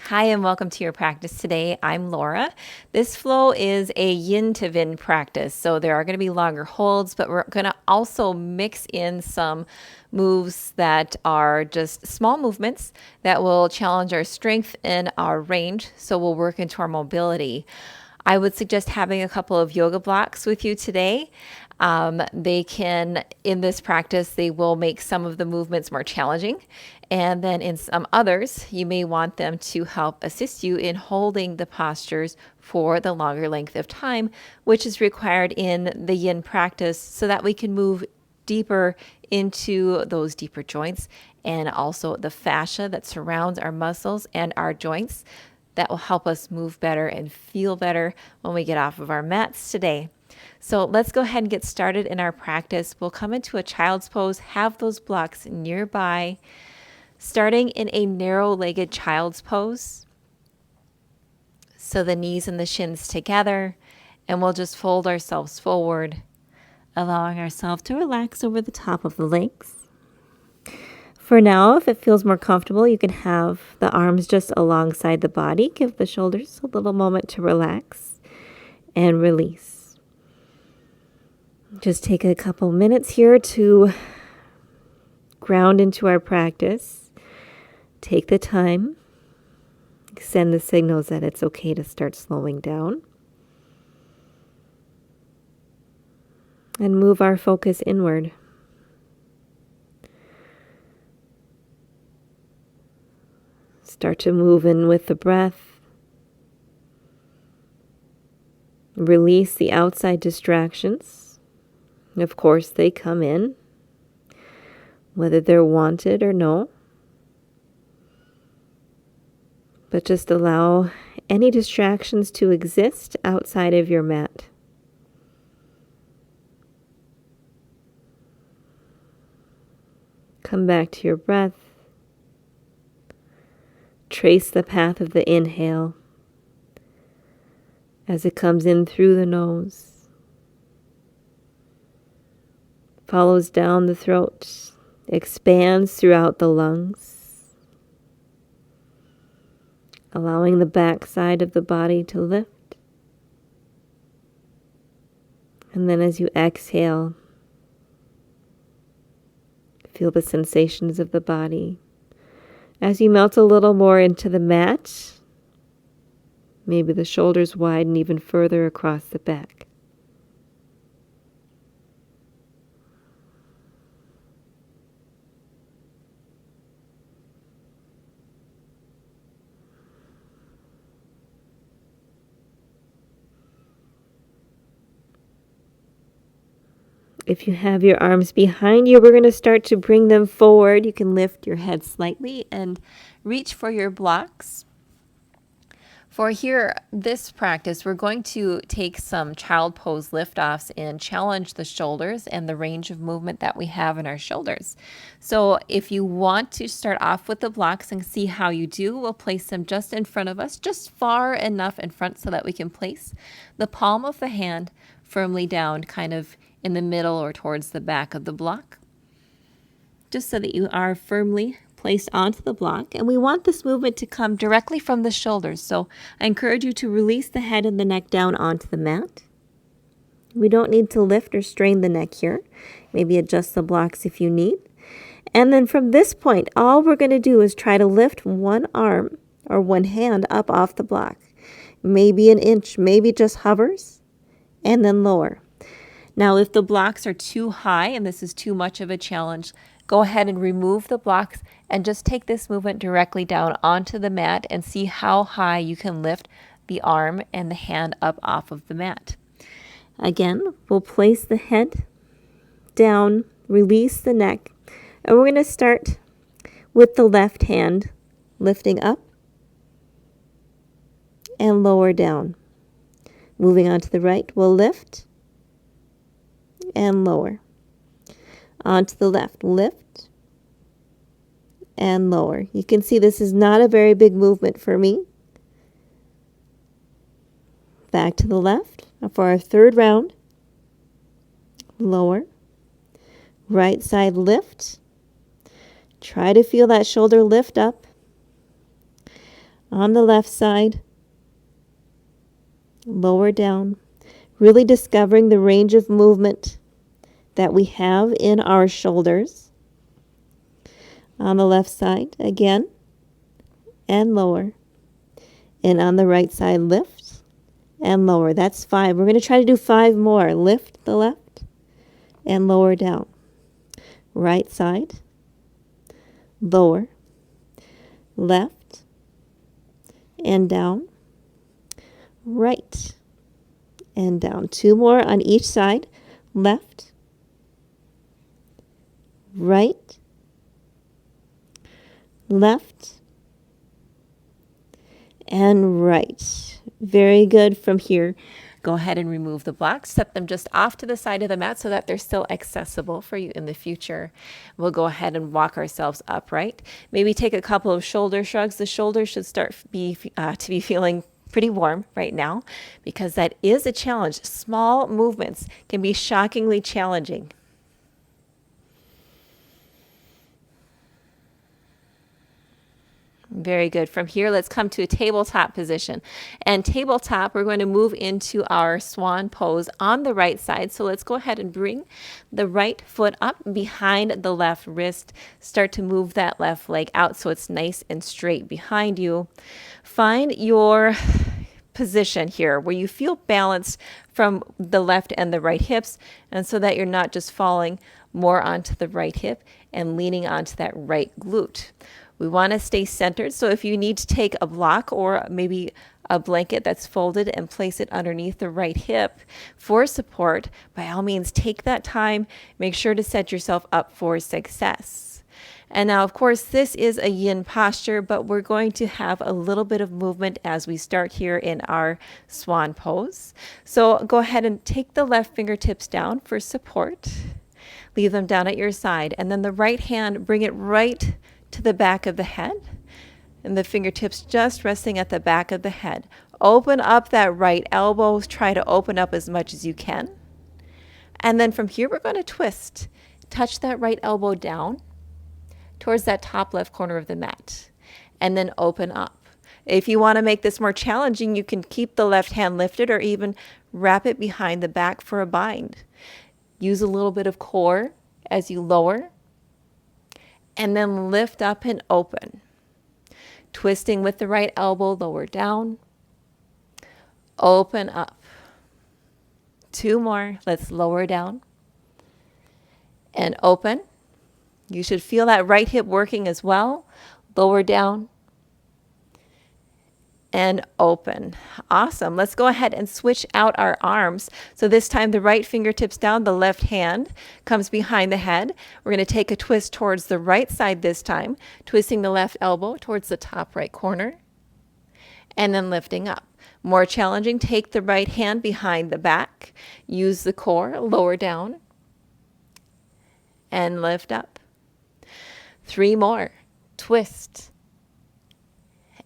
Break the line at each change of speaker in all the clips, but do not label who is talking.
Hi, and welcome to your practice today. I'm Laura. This flow is a yin to yin practice, so there are going to be longer holds, but we're going to also mix in some moves that are just small movements that will challenge our strength and our range, so we'll work into our mobility. I would suggest having a couple of yoga blocks with you today. They can, in this practice, they will make some of the movements more challenging. And then in some others, you may want them to help assist you in holding the postures for the longer length of time, which is required in the yin practice so that we can move deeper into those deeper joints and also the fascia that surrounds our muscles and our joints that will help us move better and feel better when we get off of our mats today. So let's go ahead and get started in our practice. We'll come into a child's pose, have those blocks nearby, starting in a narrow-legged child's pose. So the knees and the shins together, and we'll just fold ourselves forward, allowing ourselves to relax over the top of the legs. For now, if it feels more comfortable, you can have the arms just alongside the body. Give the shoulders a little moment to relax and release. Just take a couple minutes here to ground into our practice. Take the time. Send the signals that it's okay to start slowing down. And move our focus inward. Start to move in with the breath. Release the outside distractions. Of course, they come in, whether they're wanted or no. But just allow any distractions to exist outside of your mat. Come back to your breath. Trace the path of the inhale as it comes in through the nose, follows down the throat, expands throughout the lungs, allowing the back side of the body to lift. And then as you exhale, feel the sensations of the body. As you melt a little more into the mat, maybe the shoulders widen even further across the back. If you have your arms behind you, we're going to start to bring them forward. You can lift your head slightly and reach for your blocks. For here, this practice, we're going to take some child pose liftoffs and challenge the shoulders and the range of movement that we have in our shoulders. So if you want to start off with the blocks and see how you do, we'll place them just in front of us, just far enough in front so that we can place the palm of the hand firmly down, kind of in the middle or towards the back of the block, just so that you are firmly placed onto the block. And we want this movement to come directly from the shoulders. So I encourage you to release the head and the neck down onto the mat. We don't need to lift or strain the neck here. Maybe adjust the blocks if you need. And then from this point, all we're going to do is try to lift one arm or one hand up off the block. Maybe an inch, maybe just hovers, and then lower. Now, if the blocks are too high and this is too much of a challenge, go ahead and remove the blocks and just take this movement directly down onto the mat and see how high you can lift the arm and the hand up off of the mat. Again, we'll place the head down, release the neck, and we're going to start with the left hand lifting up and lower down. Moving on to the right, we'll lift and lower. Onto the left, lift and lower. You can see this is not a very big movement for me. Back to the left for our third round. Lower. Right side lift. Try to feel that shoulder lift up. On the left side, lower down, really discovering the range of movement that we have in our shoulders. On the left side, again, and lower. And on the right side, lift and lower. That's 5. We're going to try to do 5 more. Lift the left and lower down. Right side, lower, left and down, right and down. 2 more on each side. Left, right, left, and right. Very good. From here, go ahead and remove the blocks. Set them just off to the side of the mat so that they're still accessible for you in the future. We'll go ahead and walk ourselves upright. Maybe take a couple of shoulder shrugs. The shoulders should start to be feeling pretty warm right now because that is a challenge. Small movements can be shockingly challenging. Very good. From here, let's come to a tabletop position. And tabletop, we're going to move into our swan pose on the right side. So let's go ahead and bring the right foot up behind the left wrist. Start to move that left leg out so it's nice and straight behind you. Find your position here where you feel balanced from the left and the right hips, and so that you're not just falling more onto the right hip and leaning onto that right glute. We want to stay centered, so if you need to take a block or maybe a blanket that's folded and place it underneath the right hip for support, by all means take that time. Make sure to set yourself up for success. And now, of course, this is a yin posture, but we're going to have a little bit of movement as we start here in our swan pose. So go ahead and take the left fingertips down for support. Leave them down at your side, and then the right hand, bring it right to the back of the head, and the fingertips just resting at the back of the head. Open up that right elbow. Try to open up as much as you can. And then from here, we're going to twist. Touch that right elbow down towards that top left corner of the mat, and then open up. If you want to make this more challenging, you can keep the left hand lifted or even wrap it behind the back for a bind. Use a little bit of core as you lower, and then lift up and open. Twisting with the right elbow, lower down, open up. 2 more. Let's lower down and open. You should feel that right hip working as well. Lower down and open. Awesome. Let's go ahead and switch out our arms. So this time the right fingertips down, the left hand comes behind the head. We're going to take a twist towards the right side this time, twisting the left elbow towards the top right corner, and then lifting up. More challenging, take the right hand behind the back, use the core, lower down, and lift up. 3 more. Twist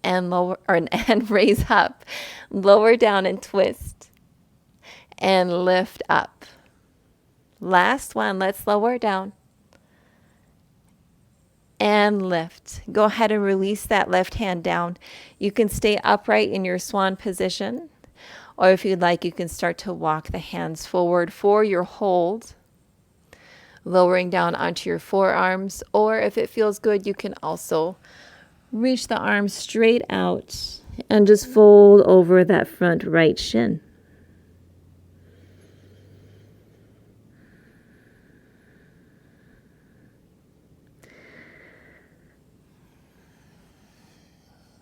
and lower and raise up. Lower down and twist and lift up. Last one. Let's lower down and lift. Go ahead and release that left hand down. You can stay upright in your swan position, or if you'd like, you can start to walk the hands forward for your hold, lowering down onto your forearms, or if it feels good, you can also reach the arms straight out and just fold over that front right shin.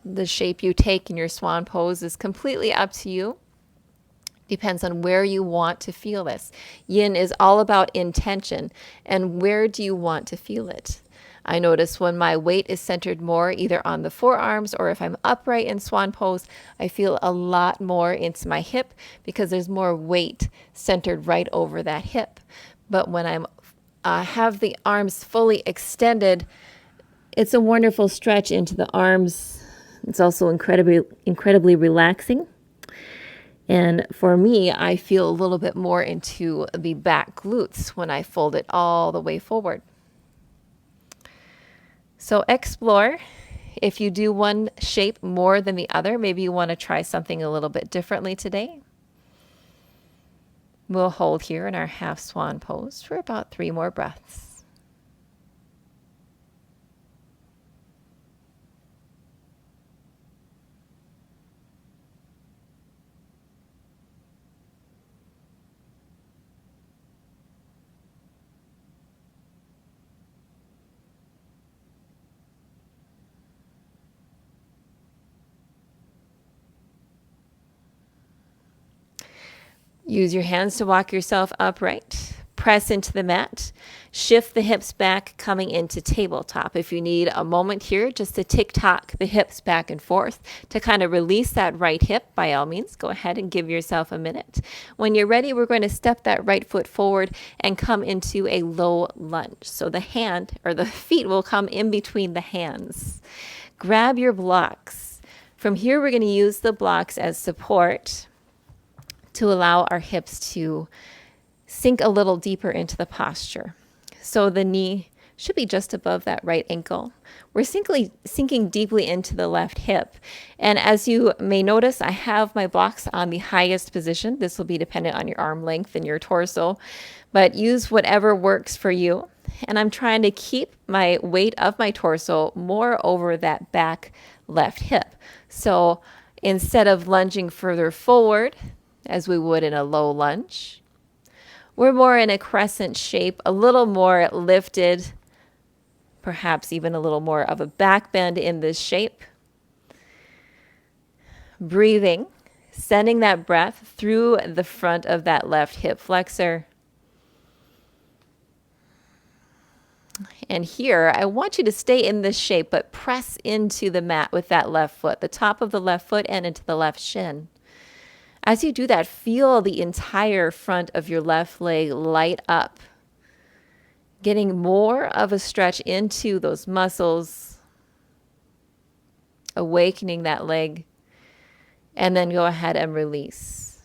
The shape you take in your swan pose is completely up to you. Depends on where you want to feel this. Yin is all about intention, and where do you want to feel it? I notice when my weight is centered more either on the forearms, or if I'm upright in swan pose, I feel a lot more into my hip because there's more weight centered right over that hip. But when I'm have the arms fully extended, it's a wonderful stretch into the arms. It's also incredibly relaxing. And for me, I feel a little bit more into the back glutes when I fold it all the way forward. So explore If you do one shape more than the other, maybe you want to try something a little bit differently today. We'll hold here in our half swan pose for about 3 more breaths. Use your hands to walk yourself upright. Press into the mat. Shift the hips back, coming into tabletop. If you need a moment here just to tick-tock the hips back and forth to kind of release that right hip, by all means, go ahead and give yourself a minute. When you're ready, we're going to step that right foot forward and come into a low lunge. So the hand or the feet will come in between the hands. Grab your blocks. From here, we're going to use the blocks as support to allow our hips to sink a little deeper into the posture. So the knee should be just above that right ankle. We're sinking deeply into the left hip. And as you may notice, I have my blocks on the highest position. This will be dependent on your arm length and your torso, but use whatever works for you. And I'm trying to keep my weight of my torso more over that back left hip. So instead of lunging further forward, as we would in a low lunge, we're more in a crescent shape, a little more lifted, perhaps even a little more of a back bend in this shape. Breathing, sending that breath through the front of that left hip flexor. And here, I want you to stay in this shape, but press into the mat with that left foot, the top of the left foot and into the left shin. As you do that, feel the entire front of your left leg light up, getting more of a stretch into those muscles, awakening that leg, and then go ahead and release.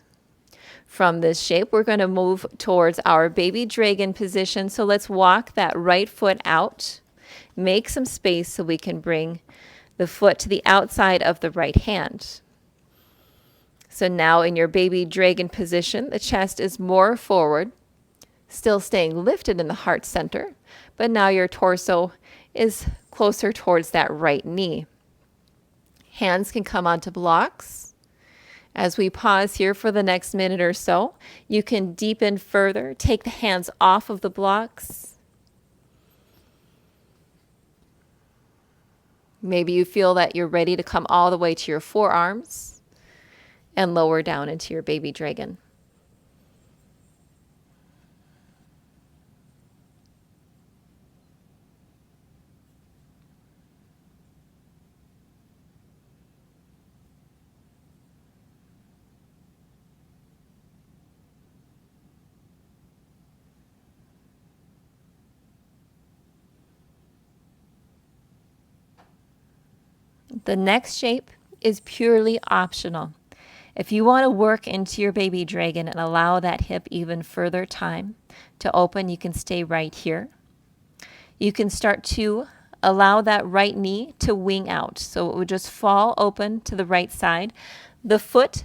From this shape, we're going to move towards our baby dragon position. So let's walk that right foot out, make some space so we can bring the foot to the outside of the right hand. So now in your baby dragon position, the chest is more forward, still staying lifted in the heart center, but now your torso is closer towards that right knee. Hands can come onto blocks. As we pause here for the next minute or so, you can deepen further, take the hands off of the blocks. Maybe you feel that you're ready to come all the way to your forearms and lower down into your baby dragon. The next shape is purely optional. If you want to work into your baby dragon and allow that hip even further time to open, you can stay right here. You can start to allow that right knee to wing out. So it would just fall open to the right side. The foot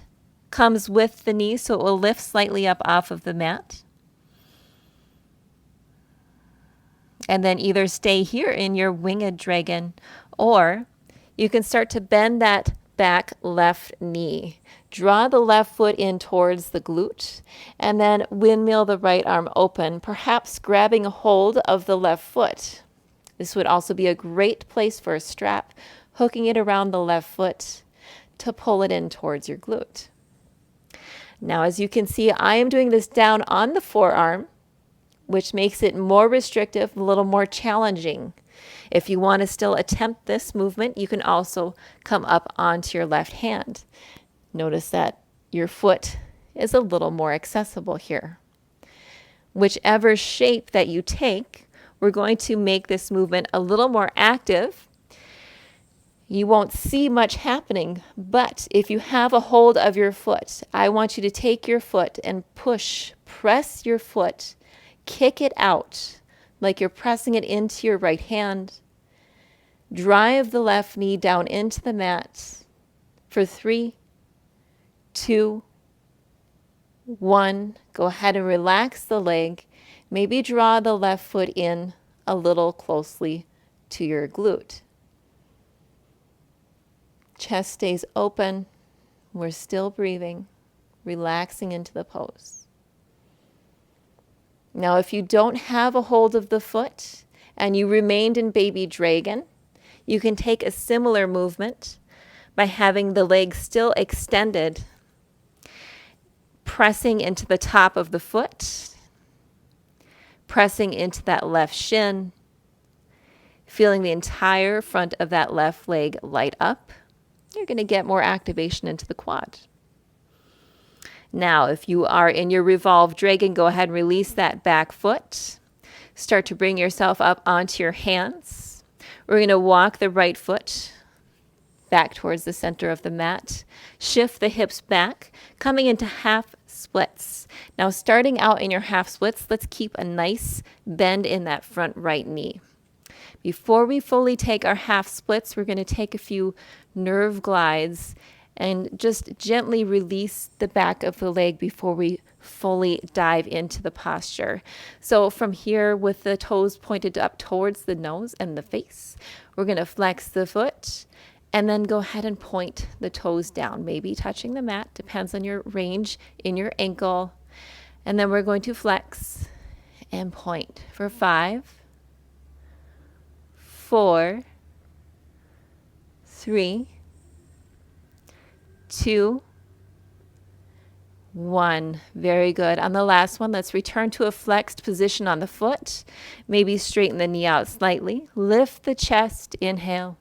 comes with the knee, so it will lift slightly up off of the mat. And then either stay here in your winged dragon, or you can start to bend that back left knee. Draw the left foot in towards the glute, and then windmill the right arm open, perhaps grabbing a hold of the left foot. This would also be a great place for a strap, hooking it around the left foot to pull it in towards your glute. Now, as you can see, I am doing this down on the forearm, which makes it more restrictive, a little more challenging. If you want to still attempt this movement, you can also come up onto your left hand. Notice that your foot is a little more accessible here. Whichever shape that you take, we're going to make this movement a little more active. You won't see much happening, but if you have a hold of your foot, I want you to take your foot and press your foot, kick it out like you're pressing it into your right hand. Drive the left knee down into the mat for 3, 2, 1. Go ahead and relax the leg. Maybe draw the left foot in a little closely to your glute. Chest stays open. We're still breathing, relaxing into the pose. Now, if you don't have a hold of the foot and you remained in baby dragon, you can take a similar movement by having the leg still extended, pressing into the top of the foot, pressing into that left shin, feeling the entire front of that left leg light up. You're going to get more activation into the quad. Now, if you are in your revolved dragon, go ahead and release that back foot. Start to bring yourself up onto your hands. We're going to walk the right foot back towards the center of the mat. Shift the hips back, coming into half splits. Now, starting out in your half splits, let's keep a nice bend in that front right knee. Before we fully take our half splits, we're going to take a few nerve glides and just gently release the back of the leg before we fully dive into the posture. So from here, with the toes pointed up towards the nose and the face, we're going to flex the foot and then go ahead and point the toes down, maybe touching the mat, depends on your range in your ankle. And then we're going to flex and point for 5, 4, 3, 2, 1. Very good. On the last one, let's return to a flexed position on the foot. Maybe straighten the knee out slightly. Lift the chest. Inhale.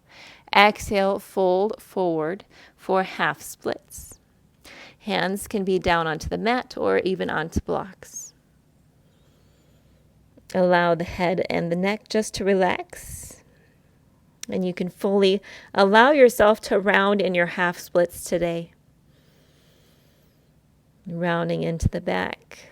Exhale, fold forward for half splits. Hands can be down onto the mat or even onto blocks. Allow the head and the neck just to relax. And you can fully allow yourself to round in your half splits today. Rounding into the back.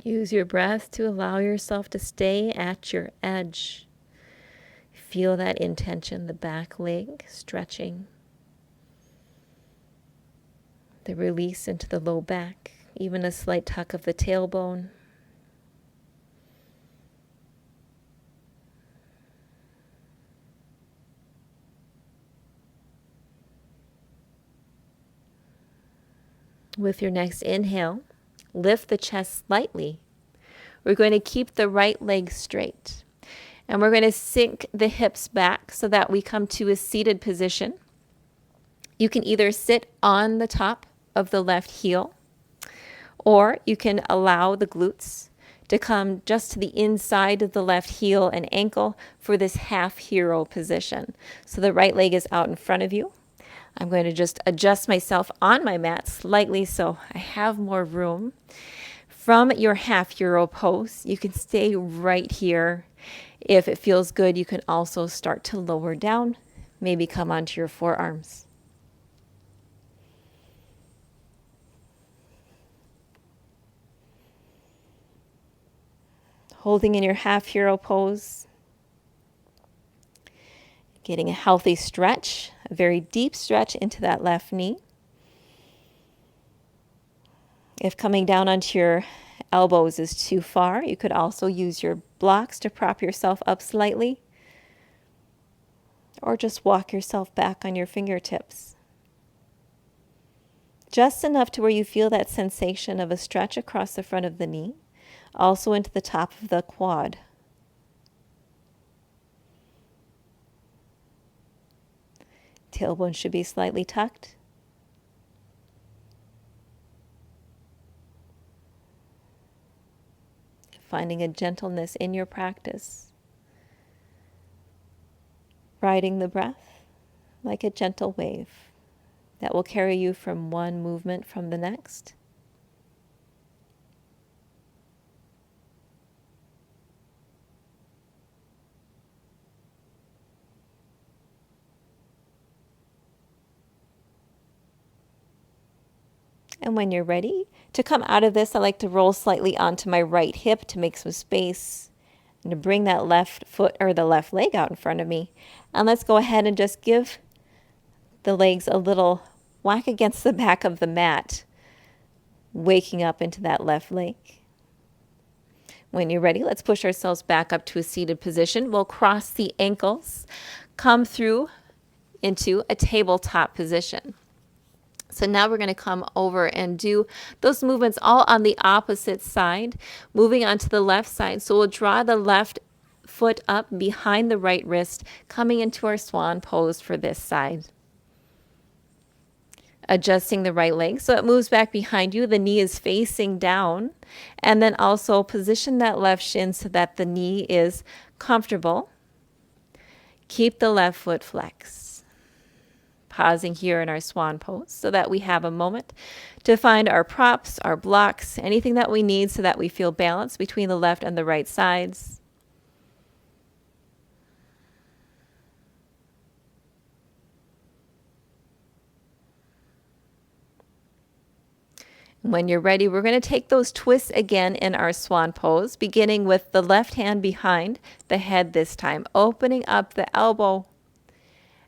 Use your breath to allow yourself to stay at your edge. Feel that intention, the back leg stretching. The release into the low back, even a slight tuck of the tailbone. With your next inhale, lift the chest slightly. We're going to keep the right leg straight. And we're going to sink the hips back so that we come to a seated position. You can either sit on the top of the left heel, or you can allow the glutes to come just to the inside of the left heel and ankle for this half hero position. So the right leg is out in front of you. I'm going to just adjust myself on my mat slightly so I have more room. From your half hero pose, you can stay right here. If it feels good, you can also start to lower down, maybe come onto your forearms. Holding in your half hero pose, getting a healthy stretch, a very deep stretch into that left knee. If coming down onto your elbows is too far, you could also use your blocks to prop yourself up slightly, or just walk yourself back on your fingertips. Just enough to where you feel that sensation of a stretch across the front of the knee, also into the top of the quad. Tailbone should be slightly tucked. finding a gentleness in your practice, riding the breath like a gentle wave that will carry you from one movement from the next. And when you're ready to come out of this, I like to roll slightly onto my right hip to make some space and to bring that left foot or the left leg out in front of me. And let's go ahead and just give the legs a little whack against the back of the mat, waking up into that left leg. When you're ready, let's push ourselves back up to a seated position. We'll cross the ankles, come through into a tabletop position. So now we're going to come over and do those movements all on the opposite side, moving on to the left side. So we'll draw the left foot up behind the right wrist, coming into our swan pose for this side. Adjusting the right leg so it moves back behind you. The knee is facing down. And then also position that left shin so that the knee is comfortable. Keep the left foot flexed. Pausing here in our swan pose so that we have a moment to find our props, our blocks, anything that we need so that we feel balance between the left and the right sides. When you're ready, we're going to take those twists again in our swan pose, beginning with the left hand behind the head this time, opening up the elbow.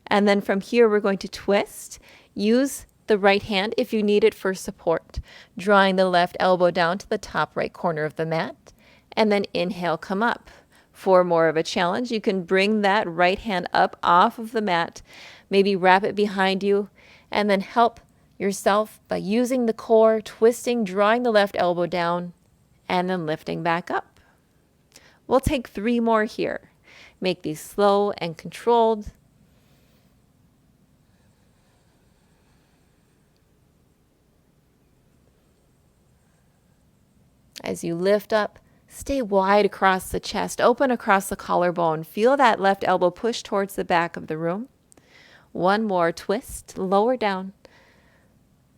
And then from here, we're going to twist. Use the right hand if you need it for support, drawing the left elbow down to the top right corner of the mat. And then inhale, come up. For more of a challenge, you can bring that right hand up off of the mat, maybe wrap it behind you, and then help yourself by using the core, twisting, drawing the left elbow down, and then lifting back up. We'll take 3 more here. Make these slow and controlled. As you lift up, stay wide across the chest, open across the collarbone. Feel that left elbow push towards the back of the room. 1 more twist, lower down.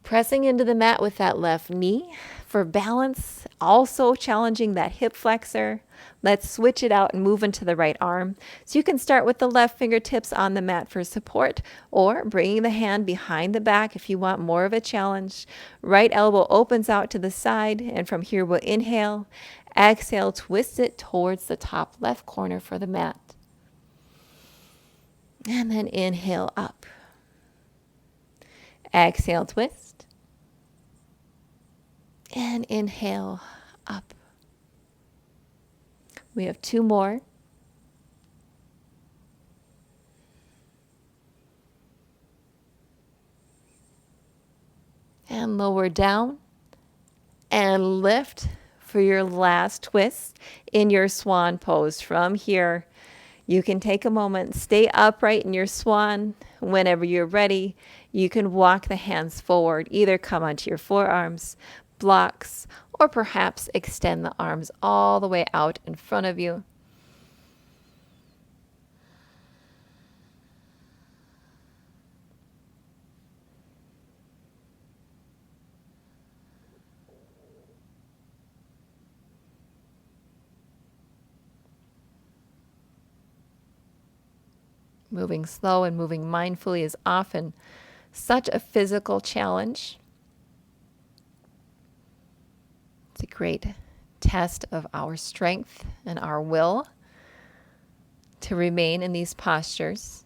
Pressing into the mat with that left knee for balance, also challenging that hip flexor. Let's switch it out and move into the right arm. So you can start with the left fingertips on the mat for support, or bringing the hand behind the back if you want more of a challenge. Right elbow opens out to the side, and from here we'll inhale. Exhale, twist it towards the top left corner for the mat. And then inhale up. Exhale, twist. And inhale up. We have 2 more. And lower down. And lift for your last twist in your swan pose. From here, you can take a moment, stay upright in your swan. Whenever you're ready, you can walk the hands forward, either come onto your forearms, blocks, or perhaps extend the arms all the way out in front of you. Moving slow and moving mindfully is often such a physical challenge. It's a great test of our strength and our will to remain in these postures.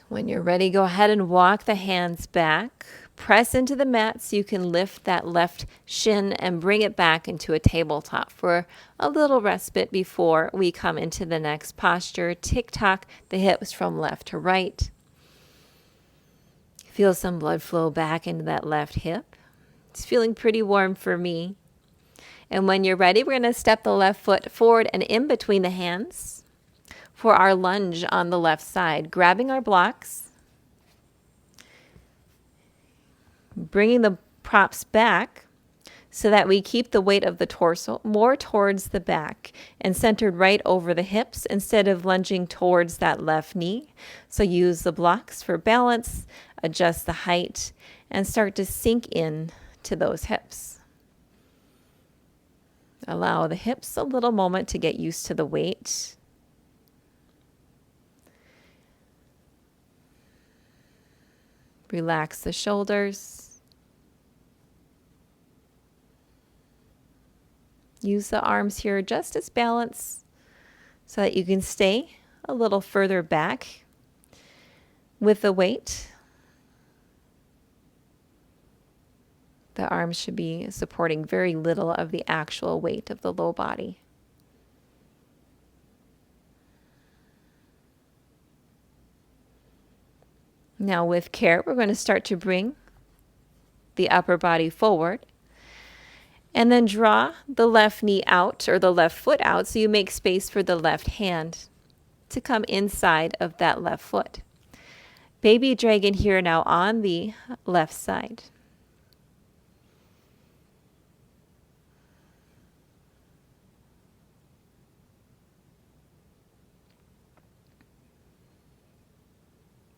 When you're ready, go ahead and walk the hands back. Press into the mat so you can lift that left shin and bring it back into a tabletop for a little respite before we come into the next posture. Tick-tock the hips from left to right. Feel some blood flow back into that left hip. It's feeling pretty warm for me. And when you're ready, we're going to step the left foot forward and in between the hands for our lunge on the left side, grabbing our blocks, bringing the props back so that we keep the weight of the torso more towards the back and centered right over the hips instead of lunging towards that left knee. So use the blocks for balance, adjust the height, and start to sink in to those hips. Allow the hips a little moment to get used to the weight. Relax the shoulders. Use the arms here just as balance so that you can stay a little further back with the weight. The arms should be supporting very little of the actual weight of the low body. Now with care, we're going to start to bring the upper body forward. And then draw the left knee out or the left foot out so you make space for the left hand to come inside of that left foot. Baby dragon here now on the left side.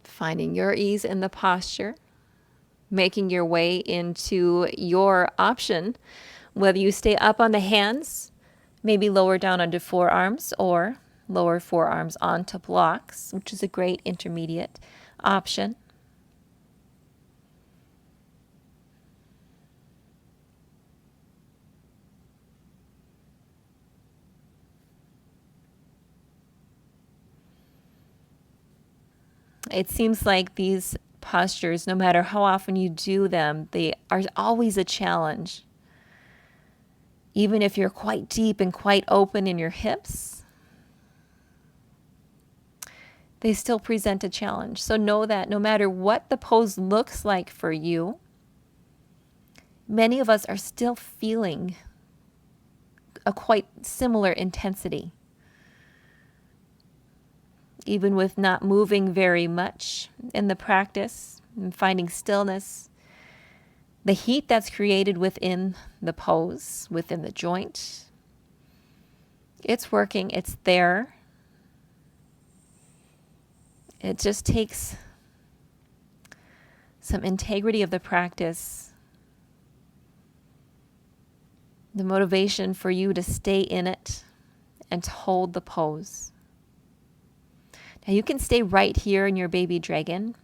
Finding your ease in the posture, making your way into your option. Whether you stay up on the hands, maybe lower down onto forearms, or lower forearms onto blocks, which is a great intermediate option. It seems like these postures, no matter how often you do them, they are always a challenge. Even if you're quite deep and quite open in your hips, they still present a challenge. So know that no matter what the pose looks like for you, many of us are still feeling a quite similar intensity. Even with not moving very much in the practice and finding stillness, the heat that's created within the pose, within the joint, it's working, it's there. It just takes some integrity of the practice, the motivation for you to stay in it and to hold the pose. Now you can stay right here in your baby dragon.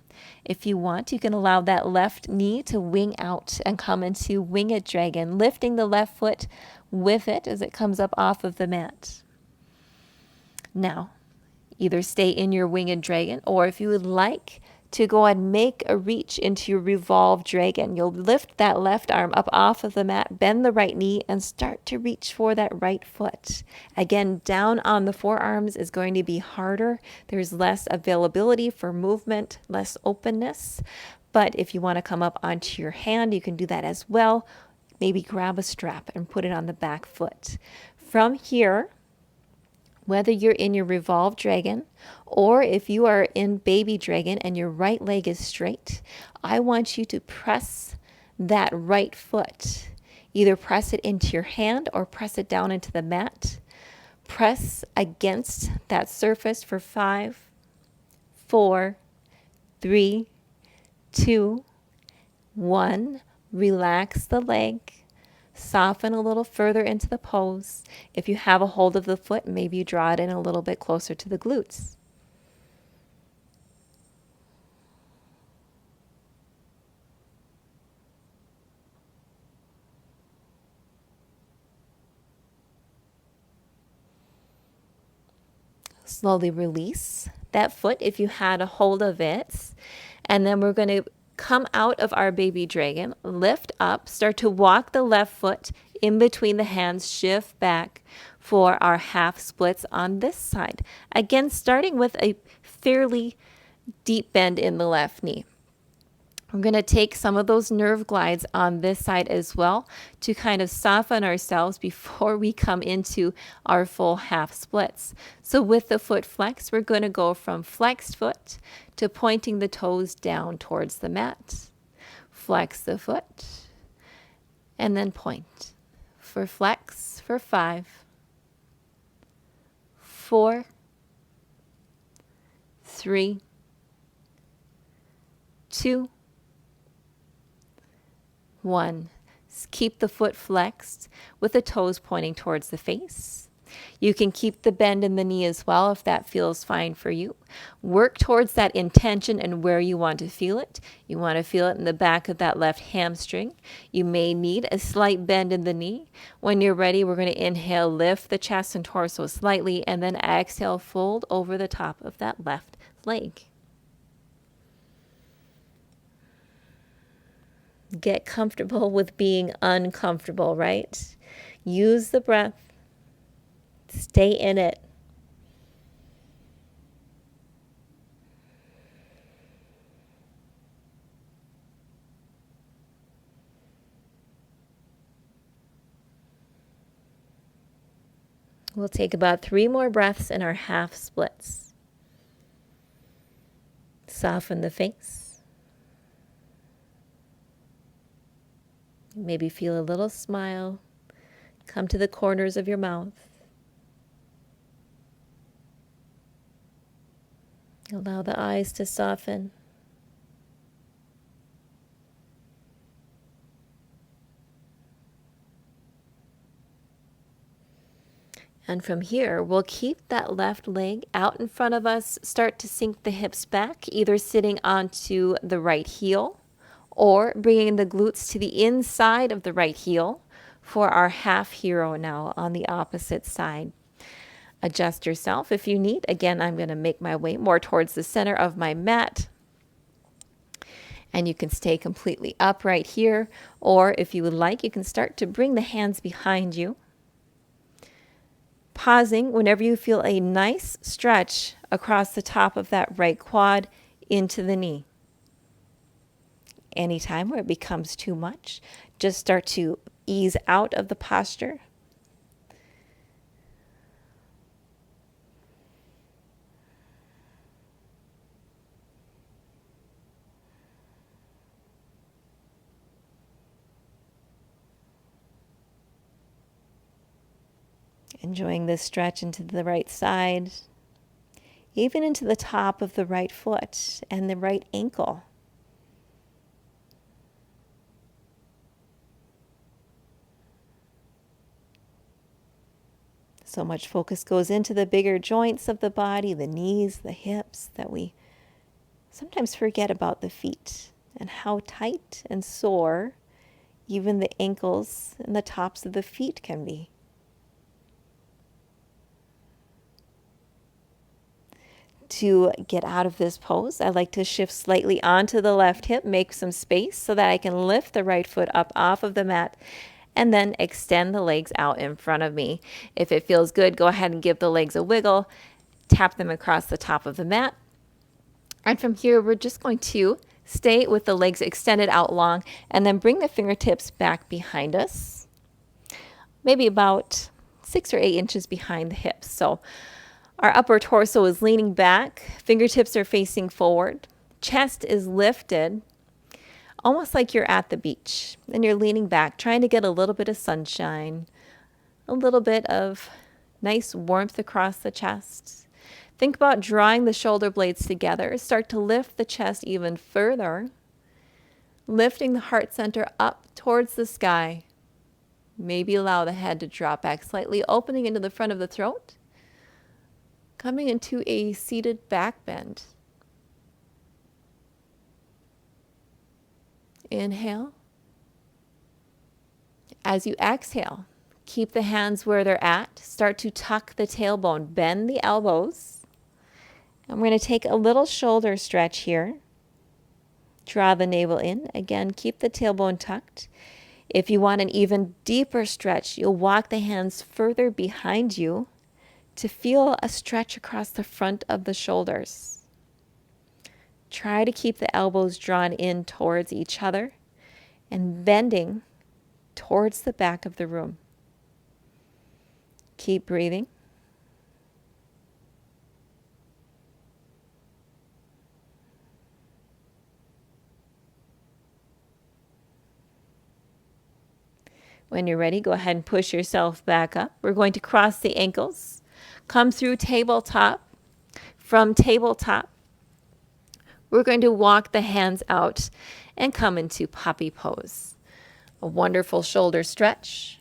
If you want, you can allow that left knee to wing out and come into winged dragon, lifting the left foot with it as it comes up off of the mat. Now, either stay in your winged dragon, or if you would like to go and make a reach into your revolved dragon, you'll lift that left arm up off of the mat, bend the right knee, and start to reach for that right foot. Again, down on the forearms is going to be harder. There's less availability for movement, less openness. But if you want to come up onto your hand, you can do that as well. Maybe grab a strap and put it on the back foot. From here, whether you're in your revolved dragon or if you are in baby dragon and your right leg is straight, I want you to press that right foot. Either press it into your hand or press it down into the mat. Press against that surface for 5, 4, 3, 2, 1. Relax the leg. Soften a little further into the pose. If you have a hold of the foot, maybe you draw it in a little bit closer to the glutes. Slowly release that foot if you had a hold of it. And then we're going to come out of our baby dragon, lift up, start to walk the left foot in between the hands, shift back for our half splits on this side. Again, starting with a fairly deep bend in the left knee. We're going to take some of those nerve glides on this side as well to kind of soften ourselves before we come into our full half splits. So with the foot flex, we're going to go from flexed foot to pointing the toes down towards the mat. Flex the foot and then point. For flex for 5, 4, 3, 2, 1. Keep the foot flexed with the toes pointing towards the face. You can keep the bend in the knee as well if that feels fine for you. Work towards that intention and where you want to feel it. You want to feel it in the back of that left hamstring. You may need a slight bend in the knee. When you're ready, we're going to inhale, lift the chest and torso slightly, and then exhale, fold over the top of that left leg. Get comfortable with being uncomfortable, right? Use the breath. Stay in it. We'll take about 3 more breaths in our half splits. Soften the face. Maybe feel a little smile come to the corners of your mouth. Allow the eyes to soften. And from here, we'll keep that left leg out in front of us, start to sink the hips back, either sitting onto the right heel or bringing the glutes to the inside of the right heel for our half hero now on the opposite side. Adjust yourself if you need. Again, I'm going to make my way more towards the center of my mat. And you can stay completely upright here, or if you would like, you can start to bring the hands behind you. Pausing whenever you feel a nice stretch across the top of that right quad into the knee. Anytime where it becomes too much, just start to ease out of the posture. Enjoying this stretch into the right side, even into the top of the right foot and the right ankle. So much focus goes into the bigger joints of the body, the knees, the hips, that we sometimes forget about the feet and how tight and sore even the ankles and the tops of the feet can be. To get out of this pose, I like to shift slightly onto the left hip, make some space so that I can lift the right foot up off of the mat and then extend the legs out in front of me. If it feels good, go ahead and give the legs a wiggle, tap them across the top of the mat. And from here, we're just going to stay with the legs extended out long and then bring the fingertips back behind us, maybe about 6 or 8 inches behind the hips. So our upper torso is leaning back, fingertips are facing forward, chest is lifted, almost like you're at the beach, and you're leaning back, trying to get a little bit of sunshine, a little bit of nice warmth across the chest. Think about drawing the shoulder blades together. Start to lift the chest even further, lifting the heart center up towards the sky. Maybe allow the head to drop back slightly, opening into the front of the throat, coming into a seated back bend. Inhale. As you exhale, keep the hands where they're at. Start to tuck the tailbone, bend the elbows, I'm going to take a little shoulder stretch here. Draw the navel in. Again, keep the tailbone tucked. If you want an even deeper stretch, you'll walk the hands further behind you to feel a stretch across the front of the shoulders. Try to keep the elbows drawn in towards each other and bending towards the back of the room. Keep breathing. When you're ready, go ahead and push yourself back up. We're going to cross the ankles, come through tabletop. From tabletop, we're going to walk the hands out and come into puppy pose. A wonderful shoulder stretch.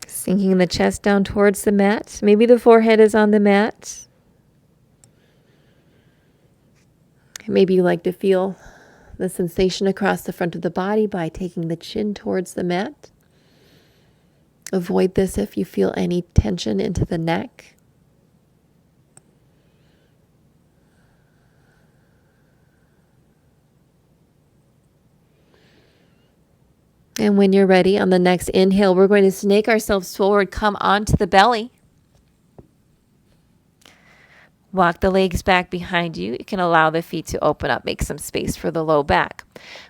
Sinking the chest down towards the mat. Maybe the forehead is on the mat. Maybe you like to feel the sensation across the front of the body by taking the chin towards the mat. Avoid this if you feel any tension into the neck. And when you're ready, on the next inhale, we're going to snake ourselves forward, come onto the belly. Walk the legs back behind you. You can allow the feet to open up, make some space for the low back.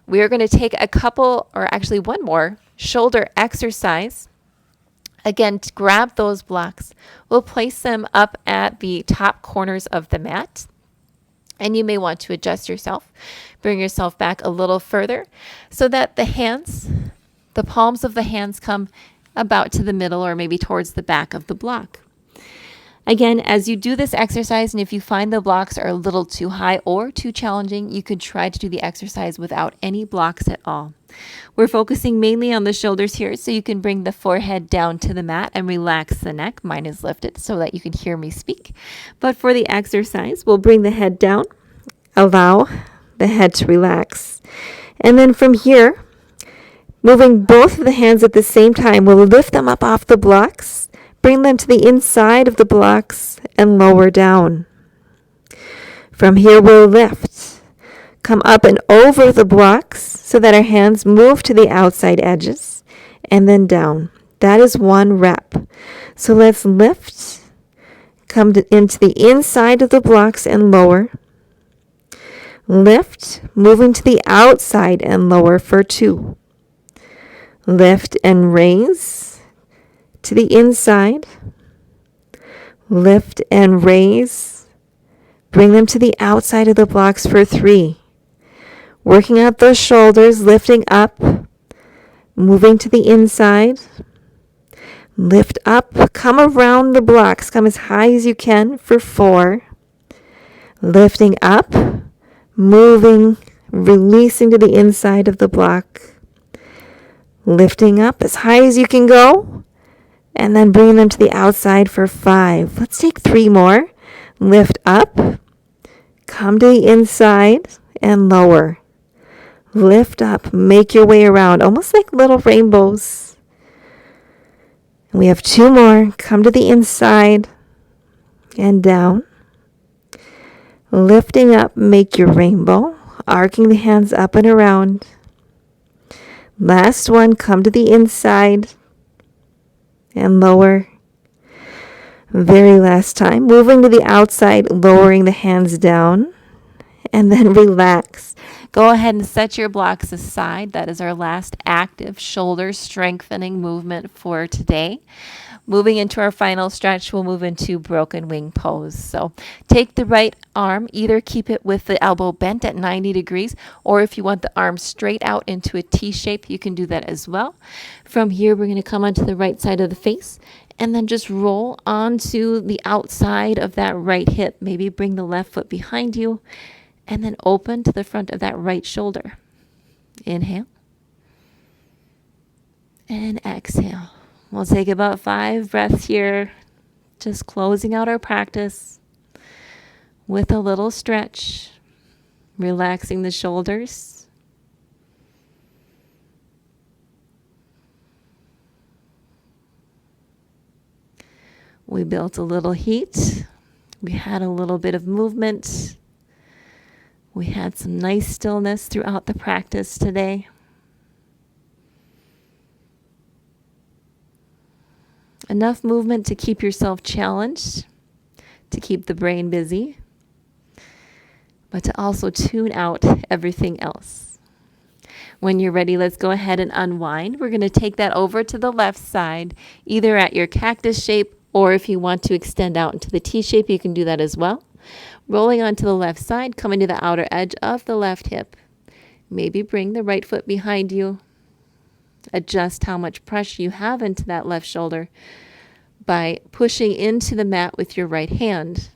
We are going to take a couple, or actually one more, shoulder exercise. Again, to grab those blocks, we'll place them up at the top corners of the mat. And you may want to adjust yourself. Bring yourself back a little further so that the hands, the palms of the hands come about to the middle or maybe towards the back of the block. Again, as you do this exercise, and if you find the blocks are a little too high or too challenging, you could try to do the exercise without any blocks at all. We're focusing mainly on the shoulders here, so you can bring the forehead down to the mat and relax the neck. Mine is lifted so that you can hear me speak. But for the exercise, we'll bring the head down, allow the head to relax. And then from here, moving both of the hands at the same time, we'll lift them up off the blocks, bring them to the inside of the blocks, and lower down. From here, we'll lift. Come up and over the blocks so that our hands move to the outside edges, and then down. That is one rep. So let's lift, come into the inside of the blocks and lower. Lift, moving to the outside and lower for 2. Lift and raise to the inside. Lift and raise. Bring them to the outside of the blocks for 3. Working out those shoulders, lifting up, moving to the inside. Lift up, come around the blocks, come as high as you can for 4. Lifting up, moving, releasing to the inside of the block. Lifting up as high as you can go, and then bringing them to the outside for 5. Let's take 3 more. Lift up, come to the inside, and lower. Lift up, make your way around, almost like little rainbows. We have 2 more. Come to the inside and down. Lifting up, make your rainbow, arcing the hands up and around. Last one, come to the inside and lower. Very last time, moving to the outside, lowering the hands down, and then relax. Go ahead and set your blocks aside. That is our last active shoulder strengthening movement for today. Moving into our final stretch, we'll move into broken wing pose. So take the right arm, either keep it with the elbow bent at 90 degrees, or if you want the arm straight out into a T shape, you can do that as well. From here, we're going to come onto the right side of the face and then just roll onto the outside of that right hip. Maybe bring the left foot behind you and then open to the front of that right shoulder. Inhale and exhale. We'll take about 5 breaths here Just closing out our practice with a little stretch, relaxing the shoulders. We built a little heat. We had a little bit of movement. We had some nice stillness throughout the practice today. Enough movement to keep yourself challenged, to keep the brain busy, but to also tune out everything else. When you're ready, let's go ahead and unwind. We're going to take that over to the left side, either at your cactus shape, or if you want to extend out into the T shape, you can do that as well. Rolling onto the left side, coming to the outer edge of the left hip. Maybe bring the right foot behind you. Adjust how much pressure you have into that left shoulder by pushing into the mat with your right hand.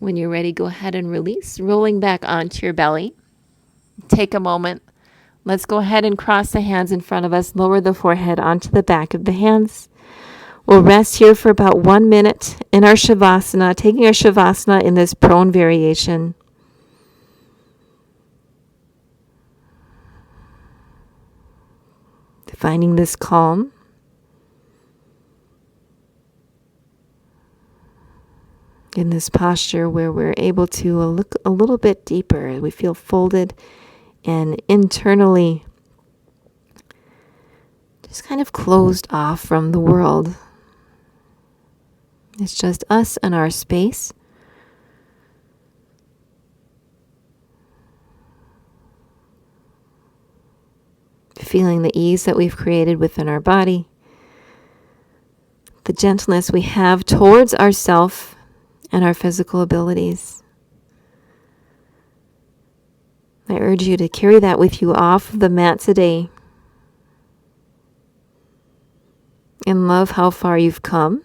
When you're ready, go ahead and release, rolling back onto your belly. Take a moment. Let's go ahead and cross the hands in front of us, lower the forehead onto the back of the hands. We'll rest here for about 1 minute in our Shavasana, taking our Shavasana in this prone variation. Finding this calm. In this posture where we're able to look a little bit deeper. We feel folded and internally just kind of closed off from the world. It's just us and our space. Feeling the ease that we've created within our body. The gentleness we have towards ourselves and our physical abilities. I urge you to carry that with you off the mat today. And love how far you've come.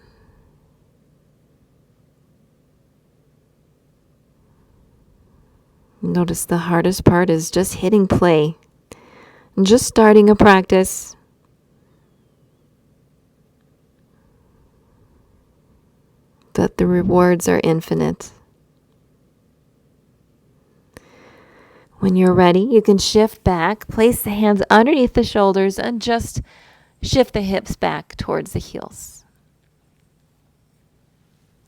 Notice the hardest part is just hitting play. And just starting a practice. But the rewards are infinite. When you're ready, you can shift back, place the hands underneath the shoulders, and just shift the hips back towards the heels.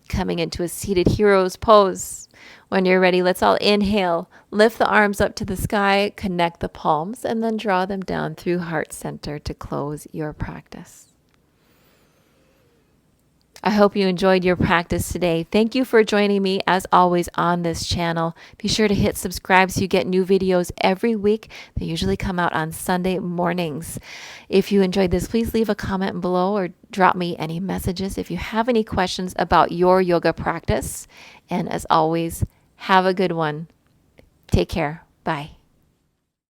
Coming into a seated hero's pose. When you're ready, let's all inhale, lift the arms up to the sky, connect the palms, and then draw them down through heart center to close your practice. I hope you enjoyed your practice today. Thank you for joining me as always on this channel. Be sure to hit subscribe so you get new videos every week. They usually come out on Sunday mornings. If you enjoyed this, please leave a comment below or drop me any messages if you have any questions about your yoga practice. And as always, have a good one. Take care. Bye.